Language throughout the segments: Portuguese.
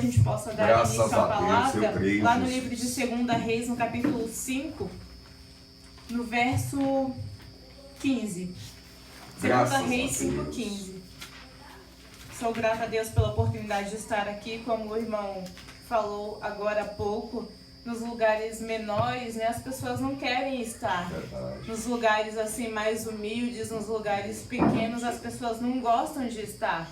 gente possa dar Graças início à a Deus, palavra, eu creio, lá no Jesus. livro de 2 Reis, no capítulo 5, no verso 15. 2 Reis 5,15. Sou grata a Deus pela oportunidade de estar aqui, como o irmão falou agora há pouco. Nos lugares menores, né, as pessoas não querem estar. Verdade. Nos lugares assim mais humildes, nos lugares pequenos, as pessoas não gostam de estar.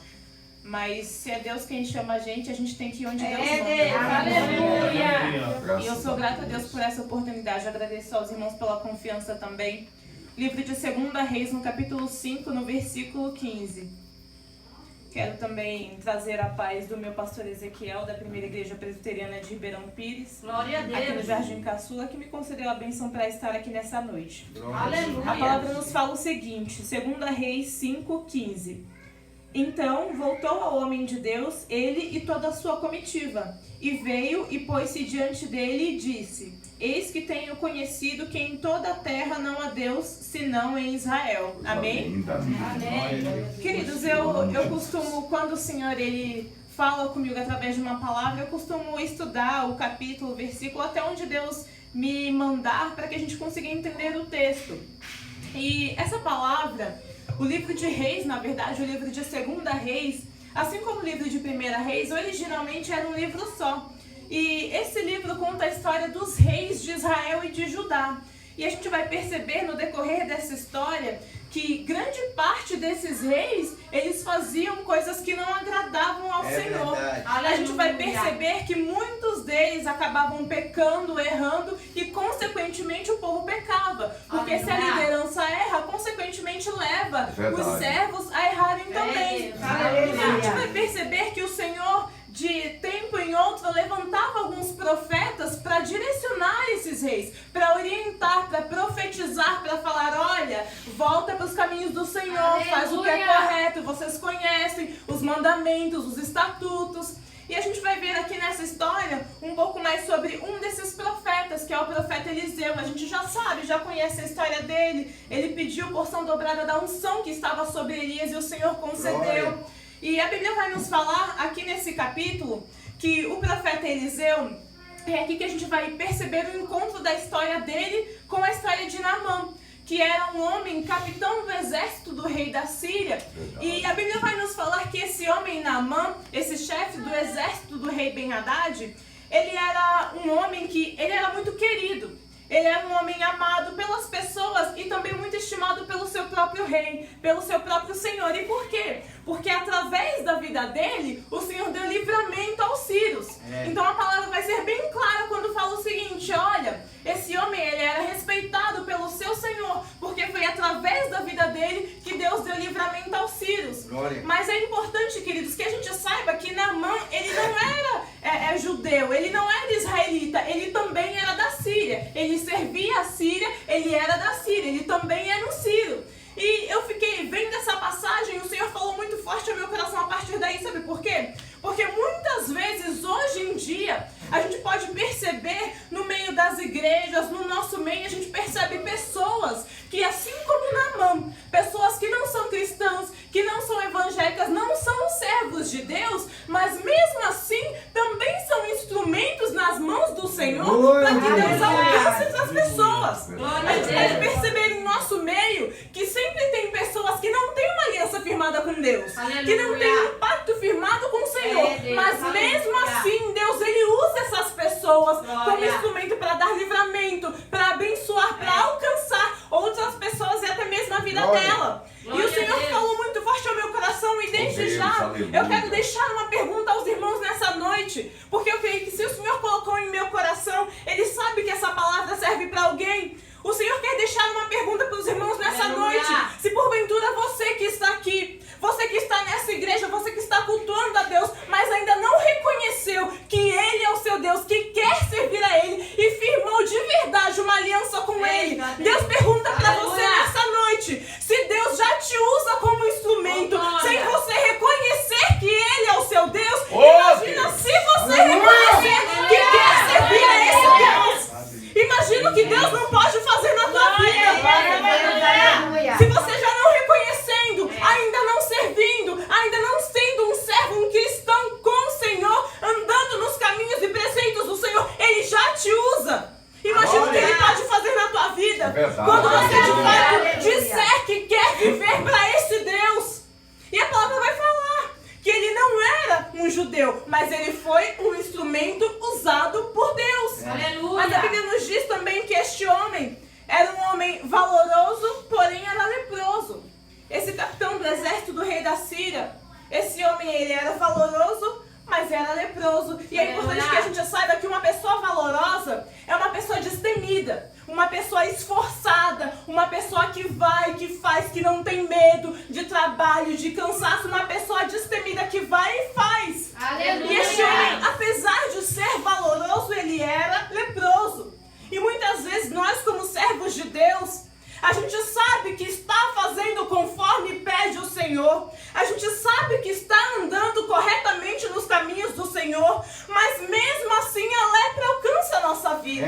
Mas se é Deus quem chama a gente tem que ir onde Deus manda. Aleluia! E eu sou grata a Deus por essa oportunidade. Agradeço aos irmãos pela confiança também. Livro de 2 Reis, no capítulo 5, no versículo 15. Quero também trazer a paz do meu pastor Ezequiel, da Primeira Igreja Presbiteriana de Ribeirão Pires, Glória a Deus. aqui no Jardim Caçula, que me concedeu a bênção para estar aqui nessa noite. Aleluia. A palavra nos fala o seguinte, 2 Reis 5,15. Então voltou ao homem de Deus, ele e toda a sua comitiva, e veio e pôs-se diante dele e disse: Eis que tenho conhecido que em toda a terra não há Deus, senão em Israel. Amém? Amém. Queridos, eu costumo, quando o Senhor ele fala comigo através de uma palavra, eu costumo estudar o capítulo, o versículo, até onde Deus me mandar para que a gente consiga entender o texto. E essa palavra, o livro de Reis, na verdade, o livro de 2 Reis, assim como o livro de 1 Reis, originalmente era um livro só. E esse livro conta a história dos reis de Israel e de Judá. E a gente vai perceber no decorrer dessa história que grande parte desses reis, eles faziam coisas que não agradavam ao Senhor. A gente vai perceber que muitos deles acabavam pecando, errando e consequentemente o povo pecava. Porque se a liderança erra, consequentemente leva os servos a errarem também. A gente vai perceber que o Senhor, de tempo em outro, levantava alguns profetas para direcionar esses reis, para orientar, para profetizar, para falar: olha, volta para os caminhos do Senhor, faz o que é correto, vocês conhecem os mandamentos, os estatutos. E a gente vai ver aqui nessa história um pouco mais sobre um desses profetas, que é o profeta Eliseu. A gente já sabe, já conhece a história dele. Ele pediu porção dobrada da unção que estava sobre Elias e o Senhor concedeu. Glória. E a Bíblia vai nos falar aqui nesse capítulo que o profeta Eliseu, é aqui que a gente vai perceber o encontro da história dele com a história de Naamã, que era um homem capitão do exército do rei da Síria. E a Bíblia vai nos falar que esse homem Naamã, esse chefe do exército do rei Ben-Hadad, ele era um homem que ele era muito querido. Ele era um homem amado pelas pessoas e também muito estimado pelo seu próprio rei, pelo seu próprio Senhor. E por quê? Porque através da vida dele, o Senhor deu livramento aos sírios. Então a palavra vai ser bem clara quando fala o seguinte: olha, esse homem ele era respeitado pelo seu Senhor, porque foi através da vida dele que Deus deu livramento aos sírios. Glória. Mas é importante, queridos, que a gente saiba que Naamã, ele não era judeu, ele não era israelita, ele também era da Síria. Ele servia a Síria, ele era da Síria, ele também era um sírio. E eu fiquei vendo essa passagem e o Senhor falou muito forte ao meu coração a partir daí, sabe por quê? Porque muitas vezes, hoje em dia, a gente pode perceber no meio das igrejas, no nosso meio, a gente percebe pessoas que, assim como Naamã, pessoas que não são cristãs, que não são evangélicas, não são servos de Deus, mas mesmo assim também são instrumentos nas mãos do Senhor para que Deus alcance essas pessoas. A gente pode perceber em nosso meio que sempre tem pessoas que não têm uma aliança firmada com Deus, que não têm um pacto firmado com o Senhor, mas mesmo assim Deus ele usa essas pessoas como instrumento para dar livramento, para abençoar, para alcançar outras pessoas e até mesmo a vida dela. E o Senhor falou muito forte ao meu coração e desde já eu quero deixar uma pergunta aos irmãos nessa noite, porque eu creio que se o Senhor colocou em meu coração, Ele sabe que essa palavra serve para alguém. O Senhor quer deixar uma pergunta para os irmãos nessa noite. Se porventura você que está aqui, você que está nessa igreja, você que está cultuando a Deus, mas ainda não reconheceu que Ele é o seu Deus, que quer servir a Ele e firmou de verdade uma aliança com Ele. Deus pergunta para você nessa noite, se Deus já te usa como instrumento, sem você reconhecer que Ele é o seu Deus, imagina se você reconhecer verdade. Quando você de fato Aleluia. disser que quer viver para esse Deus. E a palavra vai falar que ele não era um judeu, mas ele foi um instrumento usado por Deus. Aleluia. Mas a Bíblia nos diz também que este homem era um homem valoroso, porém era leproso. Esse capitão do exército do rei da Síria, esse homem ele era valoroso, mas era leproso. E é importante que a gente saiba que uma pessoa valorosa é uma pessoa destemida, uma pessoa esforçada, uma pessoa que vai, que faz, que não tem medo de trabalho, de cansaço, uma pessoa destemida que vai e faz. Aleluia. E este homem, apesar de ser valoroso, ele era leproso. E muitas vezes nós, como servos de Deus, a gente sabe que está fazendo conforme pede o Senhor. A gente sabe que está andando corretamente nos caminhos do Senhor. Mas mesmo assim a lepra alcança a nossa vida.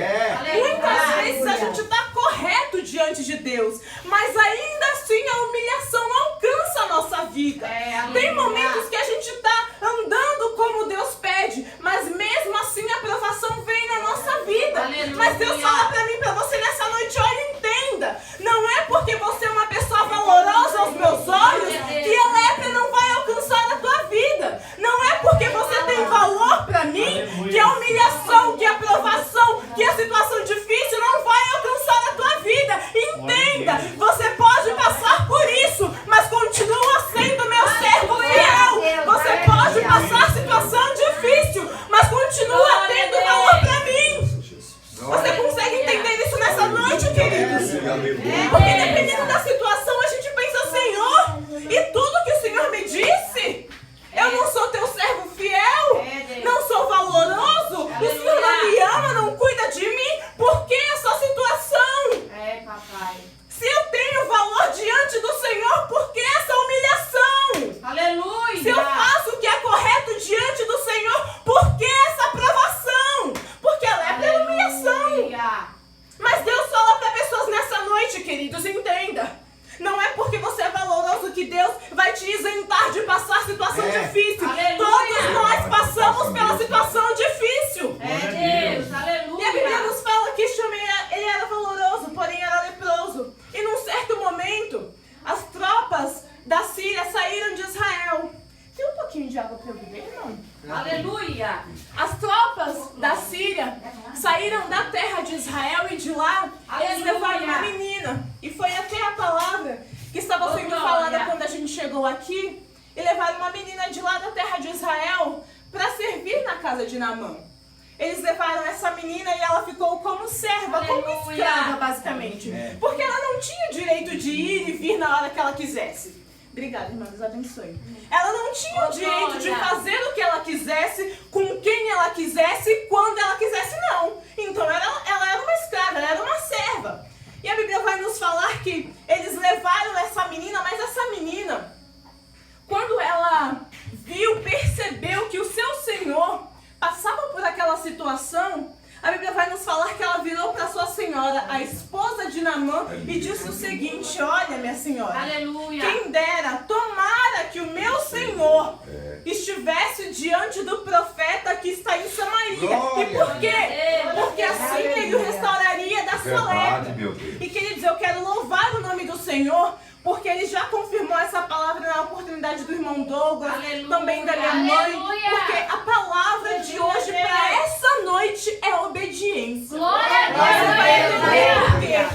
Muitas vezes a gente está correto diante de Deus. Mas ainda assim a humilhação alcança a nossa vida. Tem momentos que a gente está andando como Deus pede. Mas mesmo assim a provação vem na nossa vida. Aleluia. Mas Deus fala para mim, para você nessa noite, olha, entenda. Não é porque você é uma pessoa valorosa aos meus olhos que a lepra não vai alcançar a tua vida. Não é porque você tem valor para mim que a humilhação, que a provação, que a situação difícil não vai alcançar a tua vida. Entenda, você pode passar por isso, mas continua sendo meu servo fiel. Você pode passar situação difícil, mas continua tendo valor para mim. Você consegue entender isso nessa noite, queridos? Porque dependendo da situação, a gente pensa, Senhor, e tudo que o Senhor me disse? Eu não sou teu servo fiel? Não sou valoroso? O Senhor não me ama, não cuida de mim? Por que essa situação? Papai. Se eu tenho valor diante do Senhor, por que essa humilhação? Aleluia. Se eu faço o que é correto diante do Senhor, por que essa provação? Porque a lepra é humilhação. Mas Deus fala para pessoas nessa noite, queridos, entenda. Não é porque você é valoroso que Deus vai te isentar de passar situação difícil. Aleluia. Todos nós passamos pela situação difícil. Deus. Aleluia. E a Bíblia nos fala que este homem ele era valoroso, porém era leproso. E num certo momento, as tropas da Síria saíram de Israel. Tem um pouquinho de água para eu beber, não? Aleluia. As tropas da Síria saíram da terra de Israel e de lá eles levaram uma menina. E foi até a palavra que estava sendo falada quando a gente chegou aqui. E levaram uma menina de lá da terra de Israel para servir na casa de Naamã. Eles levaram essa menina e ela ficou como serva, como escrava, basicamente. Porque ela não tinha direito de ir e vir na hora que ela quisesse. Obrigada, irmã, Deus abençoe. Ela não tinha o direito de fazer o que ela quisesse, com quem ela quisesse, quando ela quisesse, não. Então ela era uma escrava, ela era uma serva. E a Bíblia vai nos falar que eles levaram essa menina, mas essa menina, quando ela percebeu que o seu Senhor passava por aquela situação, a Bíblia vai nos falar que ela virou para sua senhora, a esposa de Naamã, e disse o seguinte: olha, minha senhora, Aleluia. quem dera, tomara que o meu Senhor estivesse diante do profeta que está em Samaria. E por quê? Porque assim ele o restauraria da sua lepra. E queridos, eu quero louvar o nome do Senhor, porque ele já confirmou essa palavra na oportunidade do irmão Douglas, também da minha mãe. Porque a palavra de hoje para essa noite é obediência. Você vai entender por quê.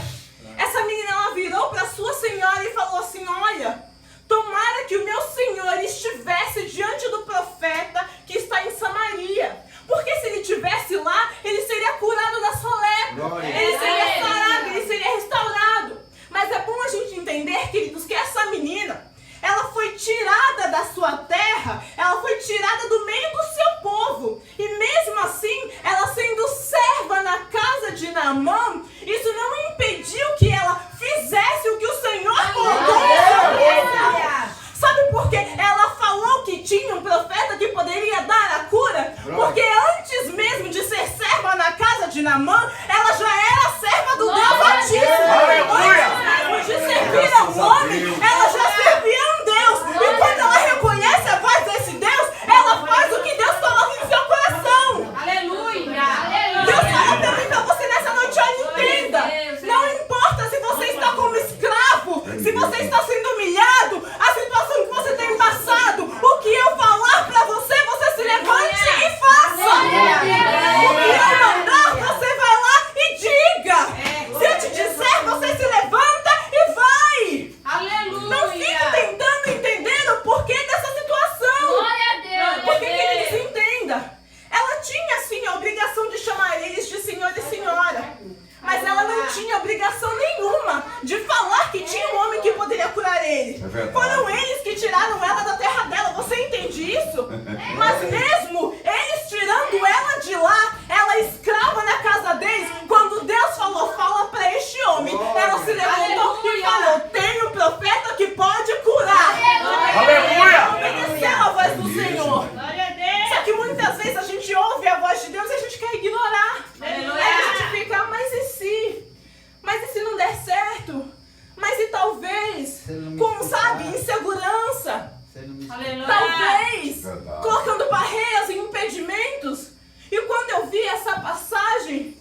Essa menina, ela virou para sua senhora e falou assim: olha, tomara que o meu Senhor estivesse diante do profeta que está em Samaria. Porque se ele estivesse lá, ele seria curado da sua lepra. Ele seria sarado, ele seria restaurado. Mas é bom a gente entender, queridos, que essa menina, ela foi tirada da sua terra, ela foi tirada do meio do seu povo. E mesmo assim, ela sendo serva na casa de Naamã, isso não impediu que ela fizesse o que o Senhor colocou em sua vida. Sabe por quê? Ela falou que tinha um profeta que poderia dar a cura, porque antes mesmo de ser serva na casa de Naamã, ela já era serva do Deus Altíssimo. Antes mesmo de servir a um homem, ela já servia a um Deus. E quando ela reconhece a voz desse Deus, ela faz o que Deus coloca em seu coração. Aleluia. Deus fala pra mim, pra você nessa noite, olha, entenda. Não importa se Foram eles que tiraram ela da terra dela. Você entende isso? Mas mesmo eles tirando ela de lá, ela escrava na casa deles, quando Deus falou, fala para este homem, ela se levantou e falou, tem um profeta que pode curar. Aleluia! Obedeceu a voz do Senhor. Só que muitas vezes a gente ouve a voz de Deus e a gente quer ignorar. Aí a gente fica, mas e se? Mas e se não der certo? Mas e talvez? Com, sabe, insegurança. Talvez colocando barreiras e impedimentos. E quando eu vi essa passagem,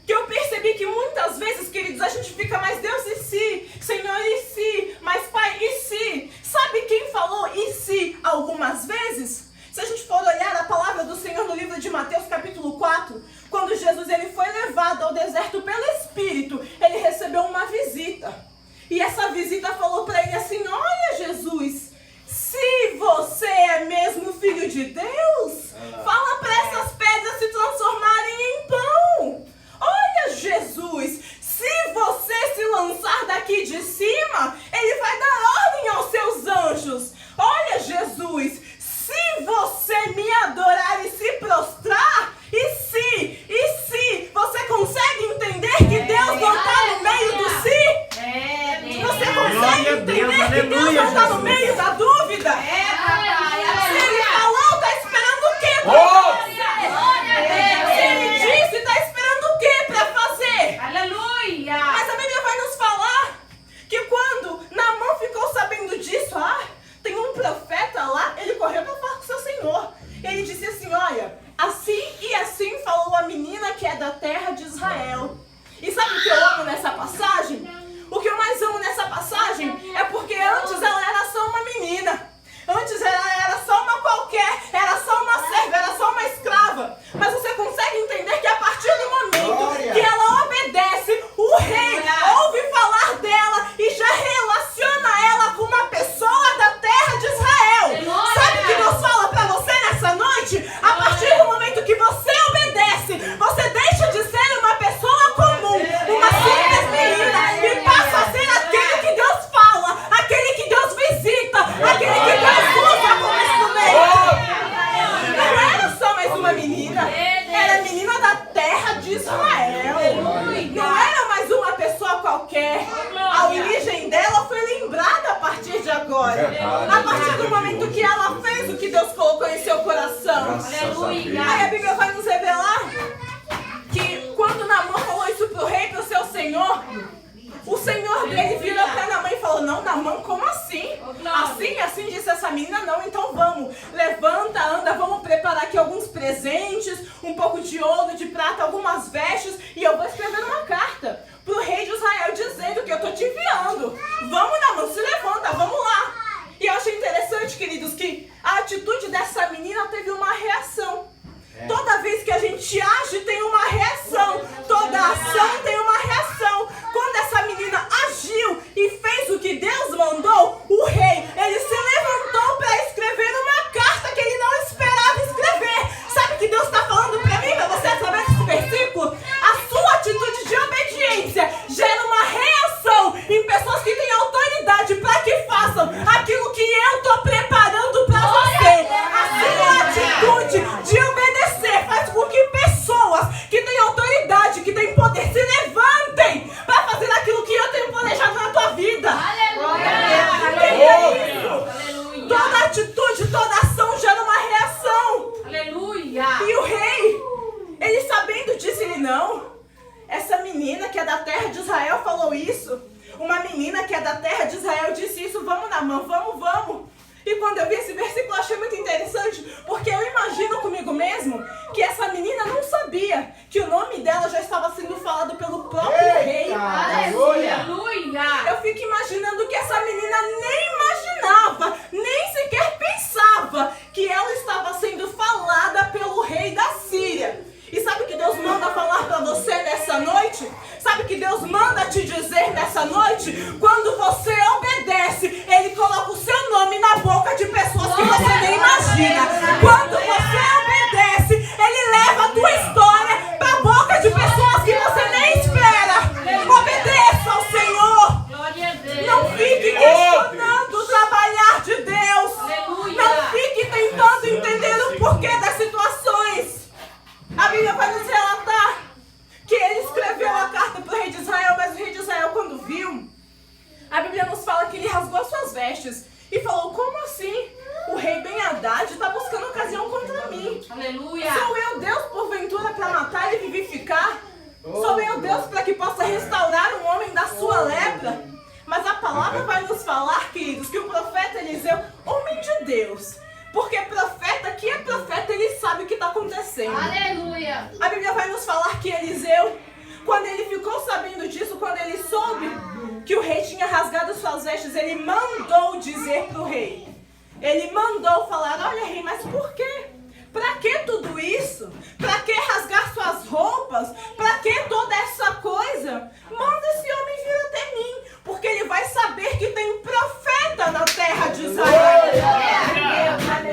que eu percebi que muitas vezes, queridos, a gente fica, mas Deus, e se? Senhor, e se? Mas Pai, e se? Sabe quem falou e se algumas vezes? Se a gente for olhar a palavra do Senhor no livro de Mateus capítulo 4, quando Jesus ele foi levado ao deserto pelo Espírito, ele recebeu uma visita. E essa visita falou para ele assim, olha Jesus, se você é mesmo filho de Deus, fala para essas pedras se transformarem em pão. Olha Jesus, se você se lançar daqui de cima, ele vai dar ordem aos seus anjos. Olha Jesus, se você me adorar e se prostrar, e se você consegue entender que Deus não está no meio do se? Você consegue entender que Deus não está no meio da dúvida? Se ele falou, está esperando o quê? Se ele disse, está esperando o quê para fazer? Aleluia! Mas a Bíblia vai nos falar que quando Naamã ficou sabendo disso, tem um profeta lá, ele correu para falar com seu senhor. Ele disse assim, olha, assim e assim falou a menina que é da terra de Israel. E sabe o que eu amo nessa passagem? O que eu mais amo nessa passagem é porque antes ela era só uma menina. Antes ela era só uma qualquer, era só uma serva, era só uma escrava. Mas você consegue entender que a partir do momento que ela obedece, o rei ouve falar dela e já relaciona ela com uma pessoa da terra de Israel. Sabe o que Deus fala pra você nessa noite? A partir do momento que você obedece, você deixa de ser uma pessoa comum, uma simples menina, e passa a ser aquele que Deus fala, aquele que Deus visita, aquele que Deus usa como instrumento. Não era só mais uma menina, era menina da terra de Israel. Não era mais uma pessoa qualquer. A origem dela foi lembrada a partir de agora. A partir do momento que ela fez o que Deus colocou em seu coração. Aí a Bíblia vai nos revelar que quando Naamã falou isso pro rei, pro seu senhor, o senhor dele virou pra Naamã e falou, não, Naamã, como assim? Assim disse essa menina, não, então vamos, levanta, anda, vamos preparar aqui alguns presentes, um pouco de ouro, de prata, algumas vestes, e eu vou escrever uma carta pro rei de Israel dizendo que eu tô te enviando. Vamos, Naamã, se levanta, vamos lá. E eu achei interessante, queridos, que a atitude dessa menina teve uma reação. Toda vez que a gente age, tem uma reação. Toda ação tem uma reação. Quando essa menina agiu e fez o que Deus mandou, o rei, ele se levantou para escrever uma carta que ele não esperava escrever. Sabe o que Deus está falando para mim, para você, através desse versículo? A sua atitude de obediência gera uma reação em pessoas que têm autoridade para que façam aquilo que eu estou preparando para você. A sua atitude de obedecer faz com que pessoas que têm autoridade, que têm poder, se levantem para fazer aquilo que eu tenho planejado na tua vida. Entenda isso. Toda atitude, toda ação gera uma reação. Aleluia! E o rei, ele sabendo disso, ele não. Essa menina que é da terra de Israel falou isso. Uma menina que é da terra de Israel disse isso. Vamos, Naamã, vamos. E quando eu vi esse versículo, eu achei muito interessante, porque eu imagino comigo mesmo que essa menina não sabia que o nome dela já estava sendo falado pelo próprio rei. Aleluia! Eu fico imaginando que essa menina nem imaginava, nem sequer pensava que ela estava sendo falada pelo rei da Síria. E sabe o que Deus manda falar para você nessa noite? Sabe o que Deus manda te dizer nessa noite? Quando você obedece, Ele coloca o seu nome na boca de pessoas que você nem imagina. Quando você obedece, Ele leva a tua história para a boca de pessoas que você nem espera. Obedeça ao Senhor. Não fique questionando Deus. Porque profeta, que é profeta, ele sabe o que está acontecendo. Aleluia. A Bíblia vai nos falar que Eliseu, quando ele ficou sabendo disso, quando ele soube que o rei tinha rasgado suas vestes, ele mandou dizer para o rei. Ele mandou falar, olha rei, mas por quê? Para que tudo isso? Para que rasgar suas roupas? Para que toda essa coisa? Manda esse homem vir até mim, porque ele vai saber que tem profeta na terra de Israel.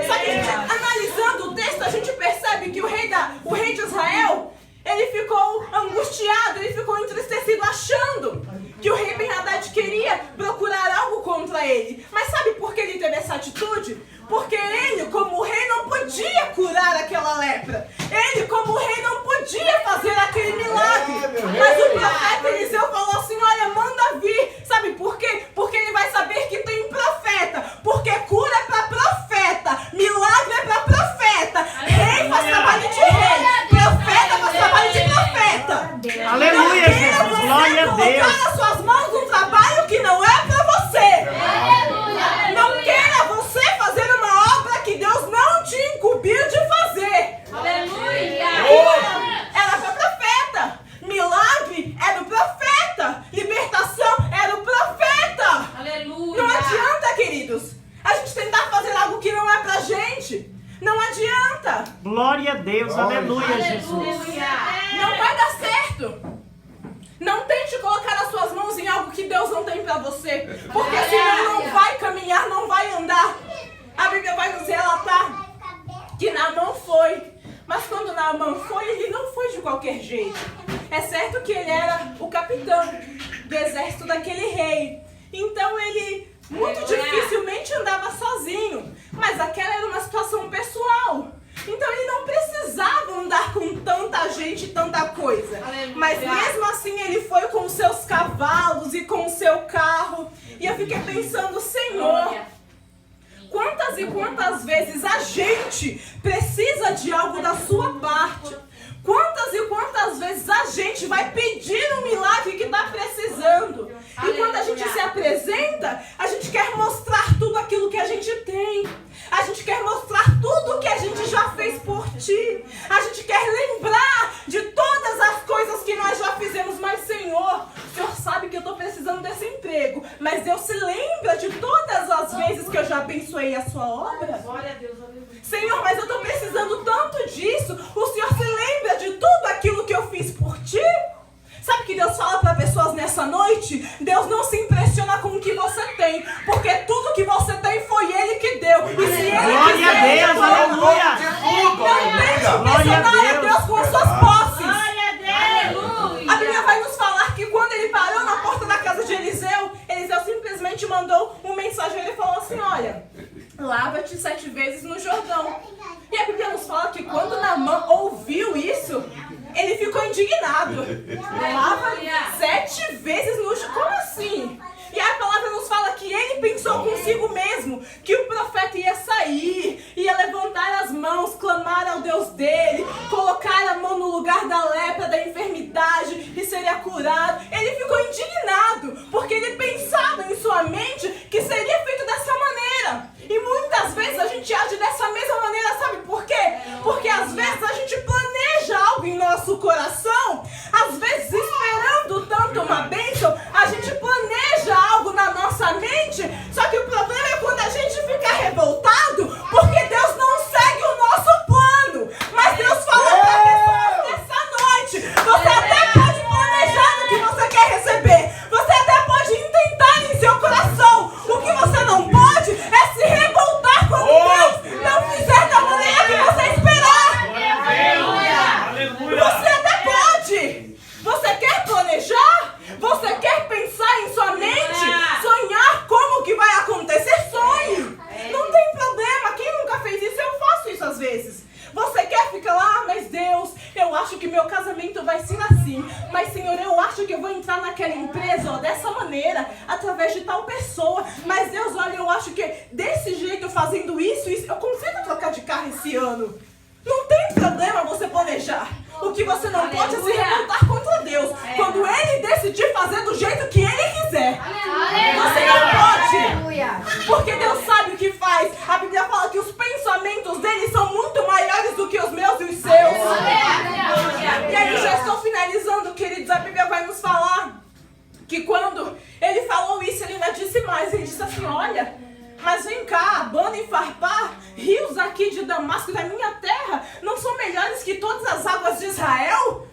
Só que a gente, analisando o texto, a gente percebe que o rei de Israel, ele ficou angustiado, ele ficou entristecido, achando que o rei Ben-Hadad queria procurar algo contra ele. Mas sabe por que ele teve essa atitude? Porque ele, como rei, não podia curar aquela lepra. Ele, como rei, não podia fazer aquele milagre. Mas o profeta Eliseu falou assim, olha, manda vir. Sabe por quê? Porque ele vai saber que tem profeta. Porque cura é para profeta. Milagre é para profeta. Rei faz trabalho de rei. Profeta faz trabalho de profeta. Aleluia, Jesus. Glória a Deus. Colocar nas suas mãos um trabalho que não é para você. Não queira você fazer uma obra que Deus não te incumbiu de fazer. Aleluia. Era para profeta. Milagre é do profeta. Libertação é do profeta. Aleluia. Não adianta, queridos, a gente tentar fazer algo que não é pra gente. Não adianta. Glória a Deus. Aleluia, Jesus. Não vai dar certo. Não tente colocar as suas mãos em algo que Deus não tem pra você. Porque senão não vai caminhar, não vai andar. A Bíblia vai nos relatar que Naamã foi. Mas quando Naamã foi, ele não foi de qualquer jeito. É certo que ele era o capitão do exército daquele rei. Então ele muito dificilmente andava sozinho. Mas aquela era uma situação pessoal. Então ele não precisava andar com tanta gente, tanta coisa. Aleluia. Mas mesmo assim ele foi com seus cavalos e com o seu carro. E eu fiquei pensando, Senhor, quantas e quantas vezes a gente precisa de algo da sua parte? Quantas e quantas vezes a gente vai pedir um milagre que está precisando? E quando a gente se apresenta, a gente quer mostrar tudo aquilo que a gente tem. A gente quer mostrar tudo que a gente já fez por ti. A gente quer lembrar de todas as coisas que nós já fizemos. Mas Senhor, o Senhor sabe que eu estou precisando desse emprego. Mas Deus se lembra de todas as vezes que eu já abençoei a sua obra? Glória a Deus, aleluia. Senhor, mas eu estou precisando tanto disso. O Senhor se lembra de tudo aquilo que eu fiz por ti? Sabe que Deus fala para pessoas nessa noite? Deus não se impressiona com o que você tem, porque tudo que você tem foi Ele que deu. E se Ele Glória a Deus, aleluia. não tente impressionar a Deus com as suas posses. Glória a Deus. A Bíblia vai nos falar que quando ele parou na porta da casa de Eliseu, Eliseu simplesmente mandou um mensageiro e falou assim, olha, lava-te 7 vezes no Jordão. E a Bíblia nos fala que quando Naamã ouviu isso, ele ficou indignado. Lava 7 vezes no Jordão. Como assim? E a palavra nos fala que ele pensou consigo mesmo que o profeta ia sair, ia levantar as mãos, clamar ao Deus dele, colocar a mão no lugar da lepra, da enfermidade e seria curado. Ele ficou indignado, porque ele pensava em sua mente que seria feito dessa maneira. E muitas vezes a gente age dessa mesma maneira, sabe por quê? Porque às vezes a gente planeja algo em nosso coração, às vezes esperando tanto uma bênção, a gente planeja algo na nossa mente, só que o problema é quando a gente fica revoltado, porque Deus não segue o nosso plano. Mas Deus fala para pessoas nessa noite, você até pode planejar o que você quer receber, você até pode intentar em seu coração, o que você não pode é se revoltar quando Deus não fizer da maneira que você esperar. Você até pode. Você quer planejar? Você quer pensar em sua mente? Sonhar como que vai acontecer? Sonhe. Não tem problema. Quem nunca fez isso? Eu faço isso às vezes. Você quer ficar lá, mas Deus, eu acho que meu casamento vai ser assim. Mas Senhor, eu acho que eu vou entrar naquela empresa, ó, dessa maneira, através de tal pessoa. Mas Deus, olha, eu acho que desse jeito, fazendo isso, eu consigo trocar de carro esse ano. Não tem problema você planejar. O que você não pode é se revoltar contra Deus. Quando Ele decidir fazer do jeito que Ele quiser. Você não pode. Porque Deus sabe o que faz. A Bíblia todas as águas de Israel?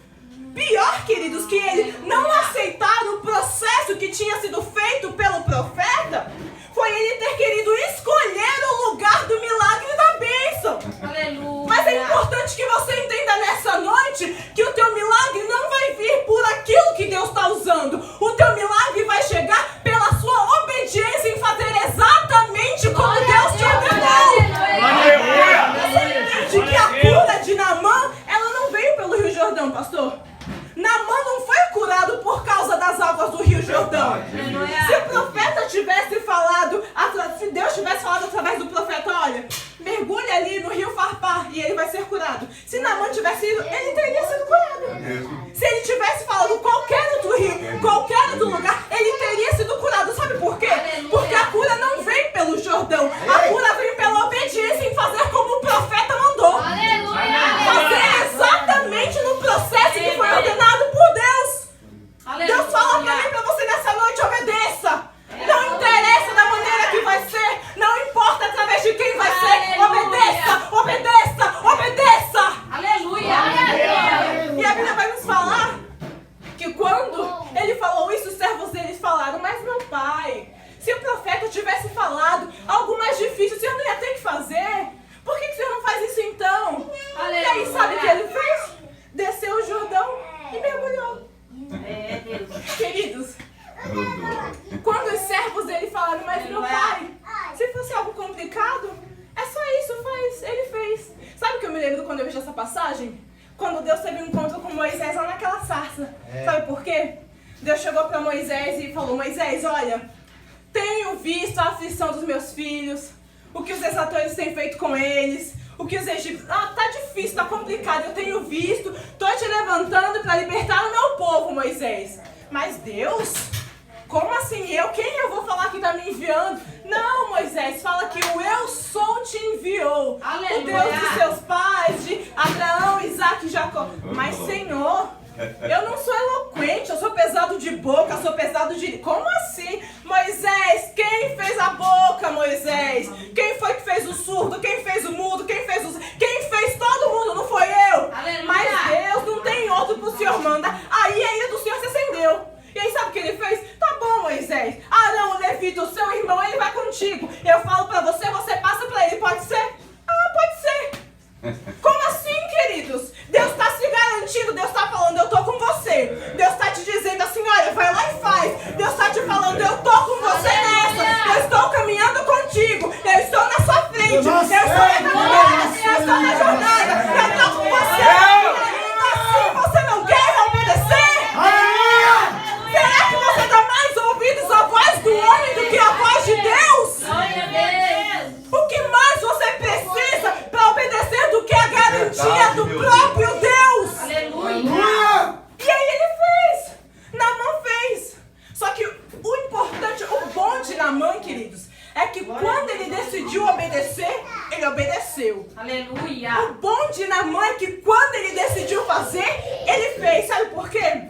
Pior, queridos, que eles não aceitaram o processo que tinha sido feito pelo profeta, foi ele ter querido escolher o lugar do milagre e da bênção. Aleluia. Mas é importante que você entenda nessa noite que o teu milagre não vai vir por aquilo que Deus está usando. O teu milagre vai chegar pela sua obediência em fazer exatamente como Deus te ordenou. Você entende que a cura de Naamã, ela não veio pelo Rio Jordão, pastor? Naamã não foi curado por causa das águas do Rio Jordão. Se o profeta tivesse falado, se Deus tivesse falado através do profeta, olha, mergulhe ali no rio Farpar e ele vai ser curado. Se Naamã tivesse ido, ele teria sido curado. Se ele tivesse falado qualquer outro rio, qualquer outro lugar, ele teria sido curado. Sabe por quê? Porque a cura não vem pelo Jordão. A cura vem pela obediência em fazer como o profeta mandou. Fazer exatamente no processo que foi ordenado por Deus. Deus fala pra mim, pra você nessa noite, obedeça. Não interessa da maneira que vai ser, não importa através de quem vai ser. Obedeça, obedeça, obedeça. Aleluia. E a Bíblia vai nos falar que quando ele falou isso, os servos deles falaram, mas meu pai, se o profeta tivesse falado algo mais difícil, o senhor não ia ter que fazer? Por que o senhor não faz isso então? Aleluia. E aí sabe o que ele fez? Desceu o Jordão e mergulhou. Queridos, quando os servos dele falaram, mas meu pai, se fosse algo complicado, é só isso, faz. Ele fez. Sabe o que eu me lembro quando eu vejo essa passagem? Quando Deus teve um encontro com Moisés lá naquela sarça. Sabe por quê? Deus chegou para Moisés e falou, Moisés, olha, tenho visto a aflição dos meus filhos, o que os exatores têm feito com eles, o que os egípcios... tá difícil, tá complicado, eu tenho visto, tô te levantando para libertar o meu povo, Moisés. Mas Deus... Como assim eu? Quem eu vou falar que está me enviando? Não, Moisés, fala que o eu sou te enviou. Aleluia. O Deus de seus pais, de Abraão, Isaac e Jacó. Mas, Senhor, eu não sou eloquente, eu sou pesado de boca, sou pesado de... Como assim? Moisés, quem fez a boca, Moisés? Quem foi que fez o surdo? Quem fez o mudo? Quem fez todo mundo? Não foi eu? Aleluia. Mas Deus não tem outro pro Senhor mandar. Aí a ira do Senhor se acendeu. E aí sabe o que ele fez? Tá bom, Moisés. Arão, o levita, o seu irmão, ele vai contigo. Eu falo pra você, você passa pra ele. Pode ser? Pode ser. Como assim, queridos? Deus tá se garantindo, Deus tá falando, eu tô com você. Deus tá te dizendo assim, olha, vai lá e faz. Deus tá te falando, eu tô com você nessa. Eu estou caminhando contigo. Eu estou na sua frente. Eu estou na caminhada. Eu estou na jornada. Eu tô com você. Ainda assim, você não quer obedecer? Será que você dá mais ouvidos à voz do homem do que à voz de Deus? O que mais você precisa para obedecer do que a garantia do próprio Deus? Aleluia. E aí ele fez. Naamã fez. Só que o importante, o bom de Naamã, queridos, é que quando ele decidiu obedecer, ele obedeceu. Aleluia. O bom de Naamã é que quando ele decidiu fazer, ele fez. Sabe por quê?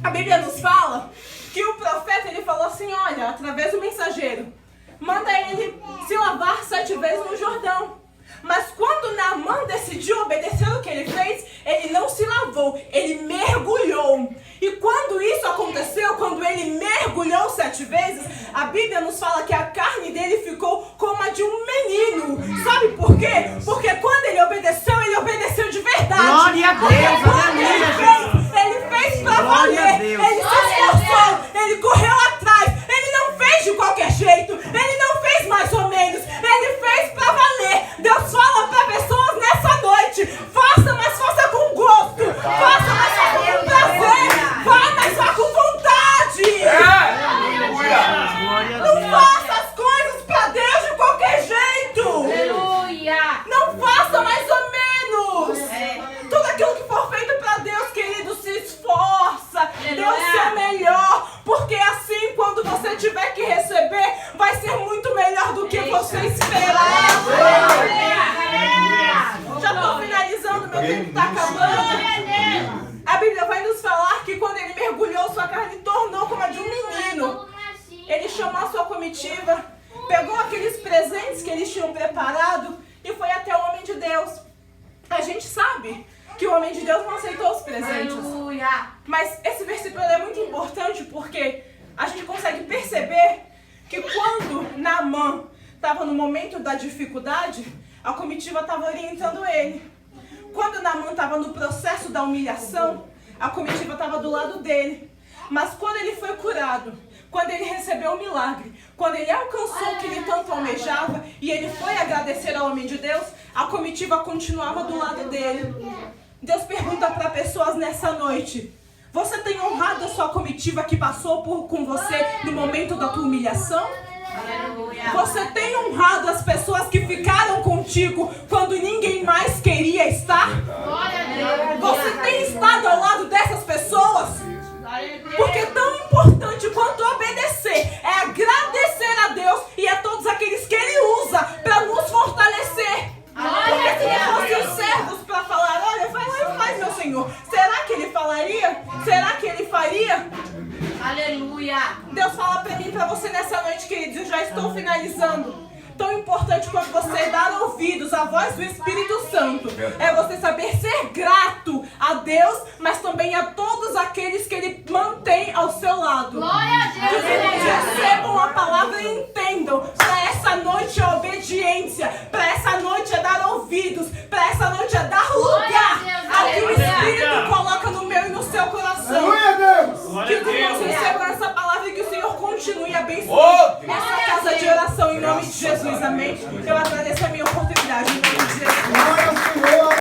A Bíblia nos fala que o profeta, ele falou assim, olha, através do mensageiro, manda ele se lavar 7 vezes no Jordão. Mas quando Naamã decidiu obedecer o que ele fez, ele não se lavou, ele mergulhou. E quando isso aconteceu, quando ele mergulhou 7 vezes, a Bíblia nos fala que a carne dele ficou como a de um menino. Sabe por quê? Porque quando ele obedeceu de verdade. Glória a Deus, aleluia. Ele fez pra valer, ele se esforçou, ele correu atrás, ele não fez de qualquer jeito, ele não fez mais ou menos, ele fez pra valer. Deus fala pra pessoas nessa noite, faça, mas faça com gosto, faça, mas faça com prazer, vá, mas vá com vontade. Não faça as coisas pra Deus de qualquer jeito. Aleluia. Não faça mais ou menos. Tudo aquilo que for feito pra Deus, querido, se esforça. Deus é melhor. Porque assim, quando você tiver que receber, vai ser muito melhor do que você esperava. Já estou finalizando, meu tempo está acabando. A Bíblia vai nos falar que quando ele mergulhou, sua carne tornou como a de um menino. Ele chamou a sua comitiva, pegou aqueles presentes que eles tinham preparado e foi até o homem de Deus. A gente sabe que o homem de Deus não aceitou os presentes. Aleluia. Mas esse versículo é muito importante porque a gente consegue perceber que quando Naamã estava no momento da dificuldade, a comitiva estava orientando ele. Quando Naamã estava no processo da humilhação, a comitiva estava do lado dele. Mas quando ele foi curado, quando ele recebeu o milagre, quando ele alcançou o que ele tanto almejava e ele foi agradecer ao homem de Deus, a comitiva continuava do lado dele. Deus pergunta para pessoas nessa noite: você tem honrado a sua comitiva que passou com você no momento da tua humilhação? Aleluia. Você tem honrado as pessoas que ficaram contigo quando ninguém mais queria estar? Glória a Deus. Você tem estado ao lado dessas pessoas? Glória a Deus. Porque tão importante quanto obedecer é agradecer a Deus e a todos aqueles que Ele usa para nos fortalecer. Porque se não fossem os servos para falar: olha, vai lá e faz, meu Senhor, será que Ele falaria? Será que Ele faria? Aleluia. Deus fala pra mim e pra você nessa noite, queridos, eu já estou finalizando. Tão importante quanto você dar ouvidos à voz do Espírito Santo é você saber ser grato a Deus, mas também a todos aqueles que Ele mantém ao seu lado. Glória a Que Deus. eles recebam a palavra e entendam. Para essa noite é obediência, para essa noite é dar ouvidos, para essa noite é dar lugar ao que o Espírito coloca no meu e no seu coração. Que os irmãos recebam essa palavra e que o Senhor continue abençoando essa casa de oração em nome de Jesus, amém? Eu agradeço